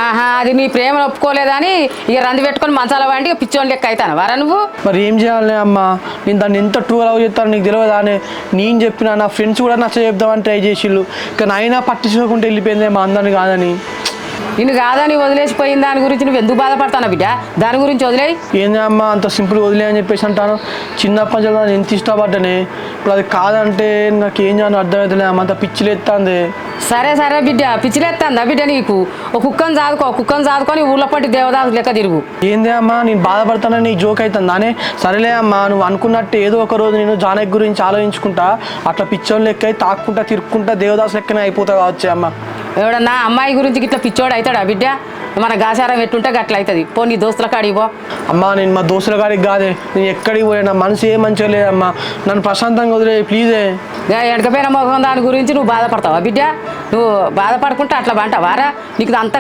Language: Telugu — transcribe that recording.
ఆహా, అది నీ ప్రేమను ఒప్పుకోలేదని ఇక రంది పెట్టుకొని మంచాల వండి ఇక పిచ్చోని లెక్క అవుతాను వారా నువ్వు. మరి ఏం చేయాలి అమ్మ, నేను దాన్ని ఎంత ట్రూ లవ్ చేస్తాను నీకు తెలియదా అని నేను చెప్పిన, నా ఫ్రెండ్స్ కూడా నచ్చ చెప్దామని ట్రై చేసిళ్ళు, కానీ అయినా పట్టించుకోకుండా వెళ్ళిపోయింది మా అందరిని కాదని. నిన్ను కాదని వదిలేసిపోయిన దాని గురించి నువ్వు ఎందుకు బాధపడతావు బిడ్డ? దాని గురించి వదిలేయి. ఏంది అమ్మ అంత సింపుల్ వదిలే అని చెప్పేసి అంటాను. చిన్నప్పటి నుంచి నేను ఎంత ఇష్టపడ్డానే, ఇప్పుడు అది కాదంటే నాకు ఏం చేయాలని అర్థమవుతలే అమ్మ, అంత పిచ్చిలేస్తుంది. సరే సరే బిడ్డ, పిచ్చిలేస్తుందా బిడ్డ నీకు? ఒక కుక్కను చాదుకొని ఊళ్ళో పట్టి దేవదాసు లెక్క తిరుగు. ఏంది అమ్మ నేను బాధపడతానని నీకు జోక్ అవుతుందానే? సరేలే అమ్మ, నువ్వు అనుకున్నట్టు ఏదో ఒక రోజు నేను జానకి గురించి ఆలోచించుకుంటా, అట్లా పిచ్చోని లెక్క అయి తాక్కుంటా తిరుక్కుంటా దేవదాసు లెక్కనే అయిపోతా కావచ్చు అమ్మ. ఎవడన్నా అమ్మాయి గురించి ఇట్లా పిచ్చోడు అవుతాడా బిడ్డ? మన గాచారం ఎట్టుంటే గట్ల అవుతుంది. పో నీ దోస్తుల కాడికి పో. అమ్మ నేను మా దోస్తుల కాడికి కాదే, నేను ఎక్కడికి పోయా, నా మనసు ఏ మంచిగా లేదమ్మా, నన్ను ప్రశాంతంగా వదిలే ప్లీజే. ఎడకపోయిన మొహం దాని గురించి నువ్వు బాధపడతావా బిడ్డ? నువ్వు బాధపడుకుంటే అట్లా అంటావారా? నీకు అంత